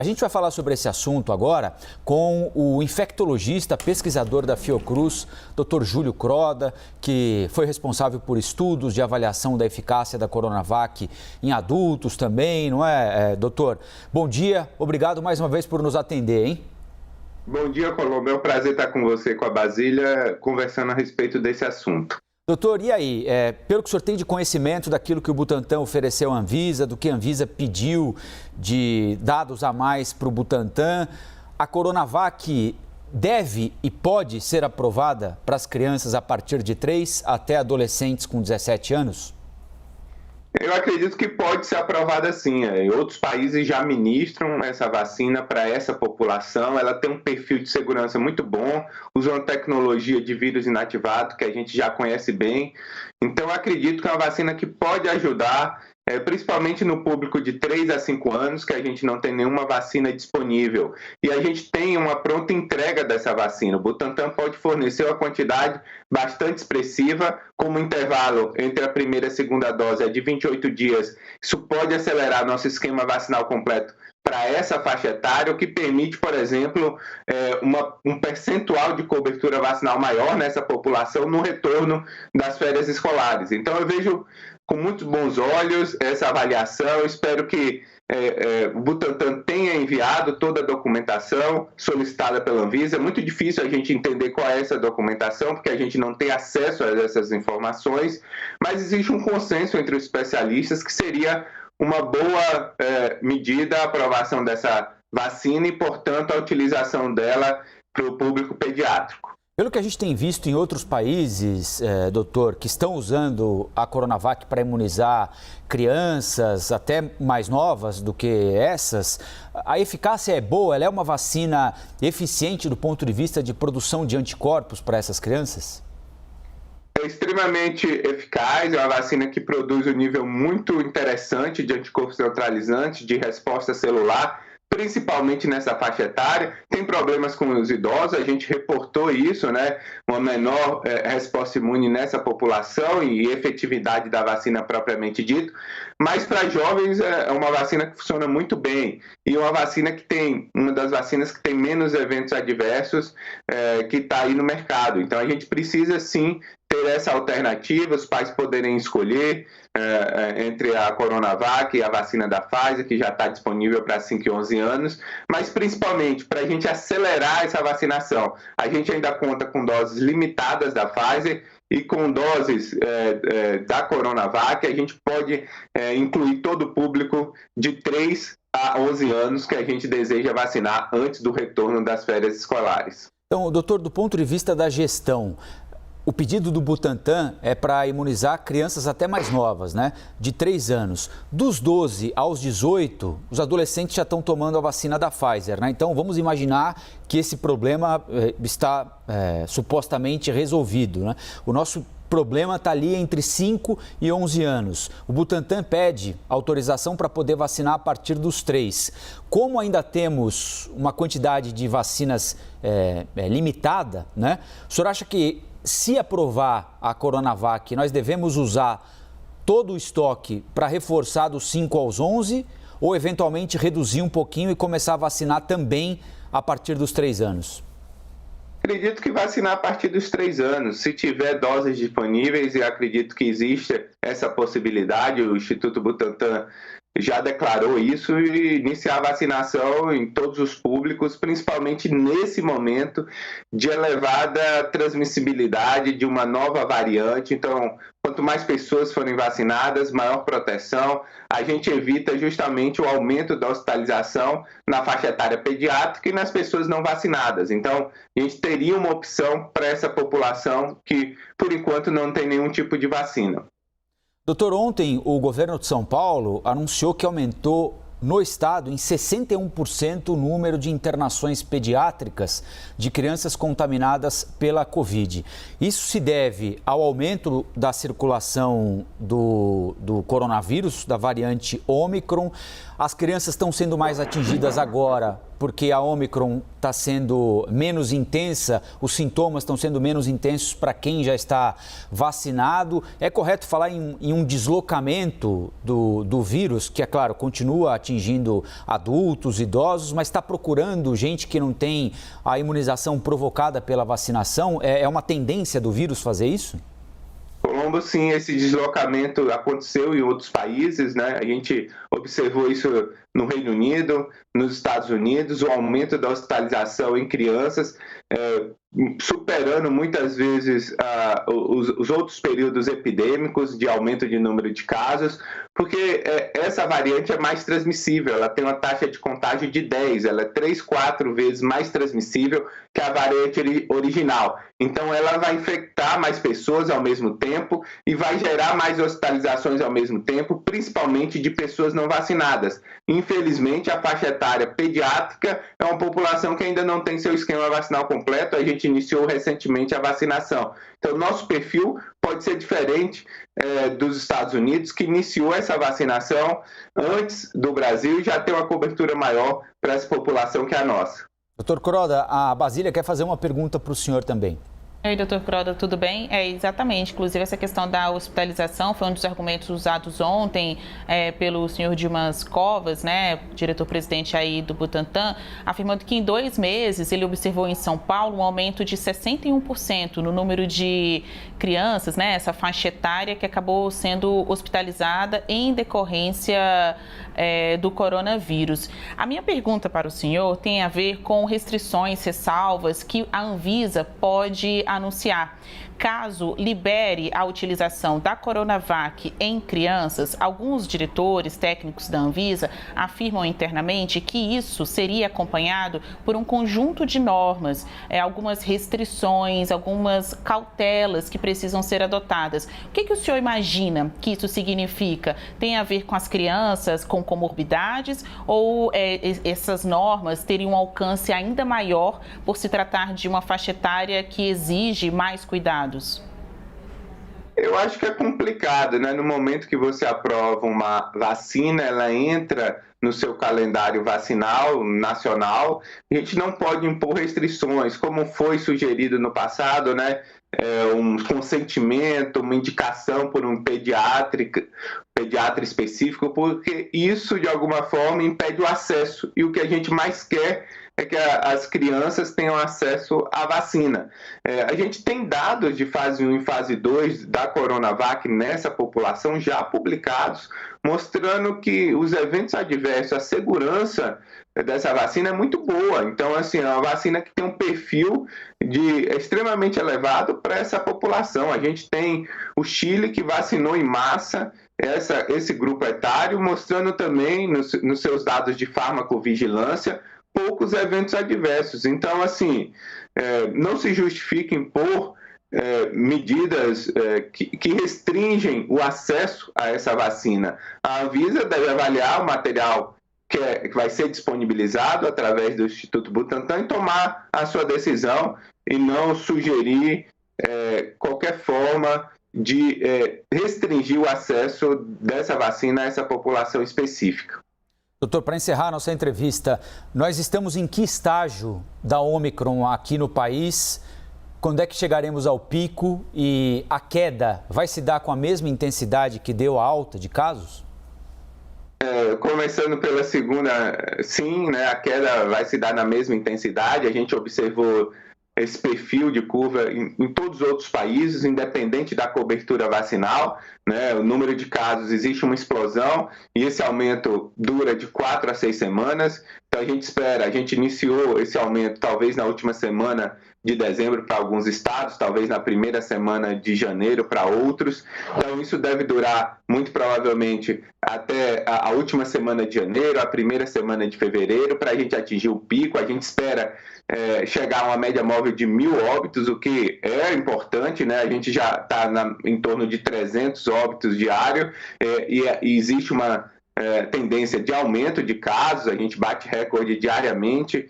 A gente vai falar sobre esse assunto agora com o infectologista, pesquisador da Fiocruz, Dr. Júlio Croda, que foi responsável por estudos de avaliação da eficácia da Coronavac em adultos também, não é, doutor? Bom dia, obrigado mais uma vez por nos atender, hein? Bom dia, Colombo. É um prazer estar com você, com a Basília, conversando a respeito desse assunto. Doutor, e aí, pelo que o senhor tem de conhecimento daquilo que o Butantan ofereceu à Anvisa, do que a Anvisa pediu de dados a mais para o Butantan, a Coronavac deve e pode ser aprovada para as crianças a partir de 3 até adolescentes com 17 anos? Eu acredito que pode ser aprovada sim. Outros países já ministram essa vacina para essa população. Ela tem um perfil de segurança muito bom, usa uma tecnologia de vírus inativado que a gente já conhece bem. Então, eu acredito que é uma vacina que pode ajudar, principalmente no público de 3 a 5 anos, que a gente não tem nenhuma vacina disponível. E a gente tem uma pronta entrega dessa vacina. O Butantan pode fornecer uma quantidade bastante expressiva, como intervalo entre a primeira e a segunda dose é de 28 dias. Isso pode acelerar nosso esquema vacinal completo para essa faixa etária, o que permite, por exemplo, um percentual de cobertura vacinal maior nessa população no retorno das férias escolares. Então, eu vejo com muitos bons olhos essa avaliação. Espero que o Butantan tenha enviado toda a documentação solicitada pela Anvisa. É muito difícil a gente entender qual é essa documentação, porque a gente não tem acesso a essas informações, mas existe um consenso entre os especialistas que seria uma boa medida a aprovação dessa vacina e, portanto, a utilização dela para o público pediátrico. Pelo que a gente tem visto em outros países, doutor, que estão usando a Coronavac para imunizar crianças até mais novas do que essas, a eficácia é boa? Ela é uma vacina eficiente do ponto de vista de produção de anticorpos para essas crianças? É extremamente eficaz, é uma vacina que produz um nível muito interessante de anticorpos neutralizantes, de resposta celular, principalmente nessa faixa etária. Tem problemas com os idosos, a gente reportou isso, né? Uma menor resposta imune nessa população e efetividade da vacina propriamente dito, mas para jovens é uma vacina que funciona muito bem e uma vacina que tem, uma das vacinas que tem menos eventos adversos que está aí no mercado. Então a gente precisa sim ter essa alternativa, os pais poderem escolher entre a Coronavac e a vacina da Pfizer, que já está disponível para 5 e 11 anos, mas principalmente para a gente acelerar essa vacinação. A gente ainda conta com doses limitadas da Pfizer e com doses da Coronavac, a gente pode incluir todo o público de 3 a 11 anos que a gente deseja vacinar antes do retorno das férias escolares. Então, doutor, do ponto de vista da gestão, o pedido do Butantan é para imunizar crianças até mais novas, né? De 3 anos. Dos 12 aos 18, os adolescentes já estão tomando a vacina da Pfizer, né? Então, vamos imaginar que esse problema está supostamente resolvido, né? O nosso problema está ali entre 5 e 11 anos. O Butantan pede autorização para poder vacinar a partir dos 3. Como ainda temos uma quantidade de vacinas limitada, né? O senhor acha que, se aprovar a Coronavac, nós devemos usar todo o estoque para reforçar dos 5 aos 11 ou eventualmente reduzir um pouquinho e começar a vacinar também a partir dos 3 anos? Acredito que vacinar a partir dos 3 anos. Se tiver doses disponíveis, e acredito que existe essa possibilidade, o Instituto Butantan já declarou isso, e iniciar a vacinação em todos os públicos, principalmente nesse momento de elevada transmissibilidade de uma nova variante. Então, quanto mais pessoas forem vacinadas, maior proteção. A gente evita justamente o aumento da hospitalização na faixa etária pediátrica e nas pessoas não vacinadas. Então, a gente teria uma opção para essa população que, por enquanto, não tem nenhum tipo de vacina. Doutor, ontem o governo de São Paulo anunciou que aumentou no estado em 61% o número de internações pediátricas de crianças contaminadas pela Covid. Isso se deve ao aumento da circulação do coronavírus, da variante Ômicron. As crianças estão sendo mais atingidas agora porque a Ômicron está sendo menos intensa, os sintomas estão sendo menos intensos para quem já está vacinado. É correto falar em um deslocamento do vírus, que, é claro, continua atingindo adultos, idosos, mas está procurando gente que não tem a imunização provocada pela vacinação? É uma tendência do vírus fazer isso? Colombo, sim, esse deslocamento aconteceu em outros países, né? A gente observou isso no Reino Unido, nos Estados Unidos, o aumento da hospitalização em crianças, superando muitas vezes os outros períodos epidêmicos de aumento de número de casos, porque essa variante é mais transmissível, ela tem uma taxa de contágio de 10, ela é 3, 4 vezes mais transmissível que a variante original. Então, ela vai infectar mais pessoas ao mesmo tempo e vai gerar mais hospitalizações ao mesmo tempo, principalmente de pessoas não vacinadas. Infelizmente, a faixa etária pediátrica é uma população que ainda não tem seu esquema vacinal completo. A gente iniciou recentemente a vacinação. Então, nosso perfil pode ser diferente dos Estados Unidos, que iniciou essa vacinação antes do Brasil e já tem uma cobertura maior para essa população que é a nossa. Doutor Croda, a Basília quer fazer uma pergunta para o senhor também. Oi, doutor Croda, tudo bem? Exatamente, inclusive essa questão da hospitalização foi um dos argumentos usados ontem pelo senhor Dimas Covas, né, diretor-presidente aí do Butantan, afirmando que em 2 meses ele observou em São Paulo um aumento de 61% no número de crianças, né, essa faixa etária que acabou sendo hospitalizada em decorrência do coronavírus. A minha pergunta para o senhor tem a ver com restrições, ressalvas que a Anvisa pode anunciar. Caso libere a utilização da Coronavac em crianças, alguns diretores técnicos da Anvisa afirmam internamente que isso seria acompanhado por um conjunto de normas, algumas restrições, algumas cautelas que precisam ser adotadas. O que o senhor imagina que isso significa? Tem a ver com as crianças com comorbidades ou essas normas teriam um alcance ainda maior por se tratar de uma faixa etária que exige mais cuidados? Eu acho que é complicado, né? No momento que você aprova uma vacina, ela entra no seu calendário vacinal nacional, a gente não pode impor restrições, como foi sugerido no passado, né? Um consentimento, uma indicação por um pediatra específico, porque isso, de alguma forma, impede o acesso. E o que a gente mais quer é que as crianças tenham acesso à vacina. A gente tem dados de fase 1 e fase 2 da Coronavac nessa população já publicados, mostrando que os eventos adversos, a segurança dessa vacina é muito boa. Então, assim, é uma vacina que tem um perfil extremamente elevado para essa população. A gente tem o Chile, que vacinou em massa esse grupo etário, mostrando também nos seus dados de farmacovigilância poucos eventos adversos. Então, assim, não se justifica impor medidas que restringem o acesso a essa vacina. A Anvisa deve avaliar o material que vai ser disponibilizado através do Instituto Butantan e tomar a sua decisão e não sugerir qualquer forma de restringir o acesso dessa vacina a essa população específica. Doutor, para encerrar nossa entrevista, nós estamos em que estágio da Ômicron aqui no país? Quando é que chegaremos ao pico e a queda vai se dar com a mesma intensidade que deu a alta de casos? Começando pela segunda, sim, né, a queda vai se dar na mesma intensidade. A gente observou esse perfil de curva em todos os outros países, independente da cobertura vacinal, né? O número de casos, existe uma explosão e esse aumento dura de 4 a 6 semanas. Então a gente iniciou esse aumento talvez na última semana de dezembro para alguns estados, talvez na primeira semana de janeiro para outros. Então isso deve durar muito provavelmente até a última semana de janeiro, a primeira semana de fevereiro, para a gente atingir o pico. A gente espera chegar a uma média móvel de 1.000 óbitos, o que é importante, né? A gente já está em torno de 300 óbitos diários e existe uma tendência de aumento de casos. A gente bate recorde diariamente,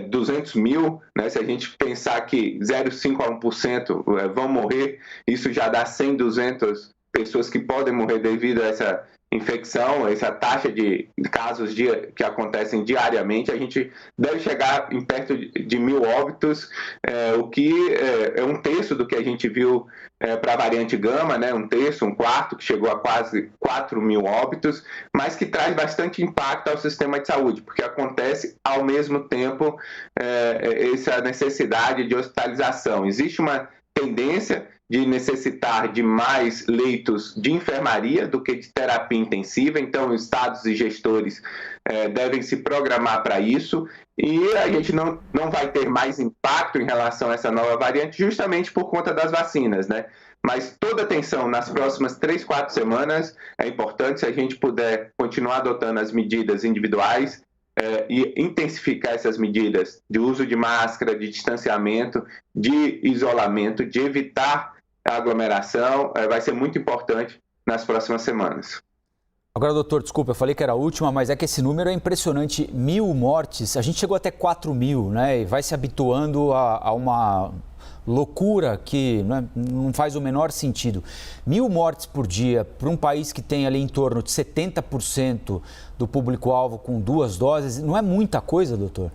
200 mil, né? Se a gente pensar que 0,5% a 1% vão morrer, isso já dá 100, 200 pessoas que podem morrer devido a infecção, essa taxa de casos que acontecem diariamente, a gente deve chegar em perto de 1.000 óbitos, o que é um terço do que a gente viu para a variante Gama, né? Um terço, um quarto, que chegou a quase 4.000 óbitos, mas que traz bastante impacto ao sistema de saúde, porque acontece ao mesmo tempo essa necessidade de hospitalização. Existe uma tendência de necessitar de mais leitos de enfermaria do que de terapia intensiva, então os estados e gestores devem se programar para isso, e a gente não vai ter mais impacto em relação a essa nova variante justamente por conta das vacinas, né? Mas toda atenção nas próximas 3, 4 semanas é importante. Se a gente puder continuar adotando as medidas individuais e intensificar essas medidas de uso de máscara, de distanciamento, de isolamento, de evitar a aglomeração, vai ser muito importante nas próximas semanas. Agora, doutor, desculpa, eu falei que era a última, mas é que esse número é impressionante. 1.000 mortes, a gente chegou até 4.000, né? E vai se habituando a uma loucura que não faz o menor sentido. 1.000 mortes por dia para um país que tem ali em torno de 70% do público-alvo com 2 doses, não é muita coisa, doutor?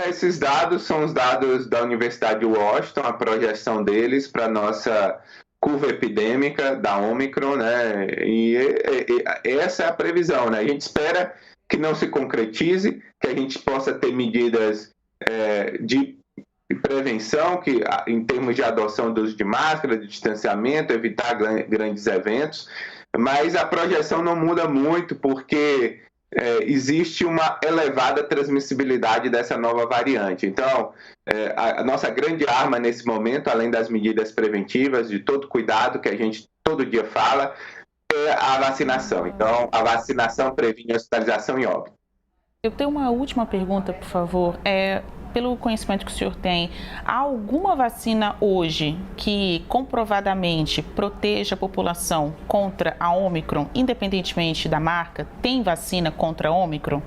Esses dados são os dados da Universidade de Washington, a projeção deles para a nossa curva epidêmica da Ômicron, né? E essa é a previsão, né? A gente espera que não se concretize, que a gente possa ter medidas de prevenção, que em termos de adoção do uso de máscara, de distanciamento, evitar grandes eventos, mas a projeção não muda muito porque existe uma elevada transmissibilidade dessa nova variante. Então, a nossa grande arma nesse momento, além das medidas preventivas, de todo cuidado que a gente todo dia fala, é a vacinação. Então, a vacinação previne a hospitalização e óbito. Eu tenho uma última pergunta, por favor. Pelo conhecimento que o senhor tem, há alguma vacina hoje que comprovadamente proteja a população contra a Ômicron, independentemente da marca? Tem vacina contra a Ômicron?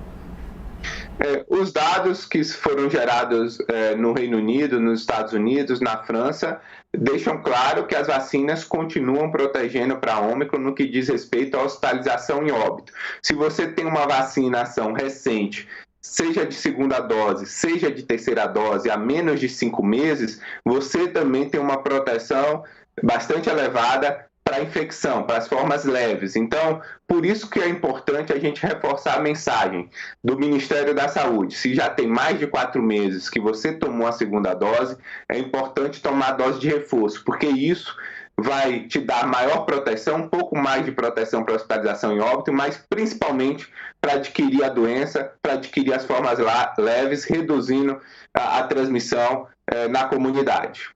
Os dados que foram gerados no Reino Unido, nos Estados Unidos, na França, deixam claro que as vacinas continuam protegendo para a Ômicron no que diz respeito à hospitalização e óbito. Se você tem uma vacinação recente, seja de segunda dose, seja de terceira dose, há menos de 5 meses, você também tem uma proteção bastante elevada para a infecção, para as formas leves. Então, por isso que é importante a gente reforçar a mensagem do Ministério da Saúde. Se já tem mais de 4 meses que você tomou a segunda dose, é importante tomar a dose de reforço, porque isso vai te dar maior proteção, um pouco mais de proteção para hospitalização e óbito, mas principalmente para adquirir a doença, para adquirir as formas leves, reduzindo a transmissão na comunidade.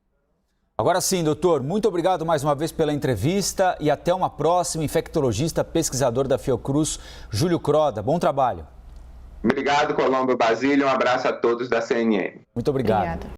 Agora sim, doutor, muito obrigado mais uma vez pela entrevista e até uma próxima. Infectologista, pesquisador da Fiocruz, Júlio Croda. Bom trabalho. Obrigado, Colombo Basílio. Um abraço a todos da CNN. Muito obrigado. Obrigada.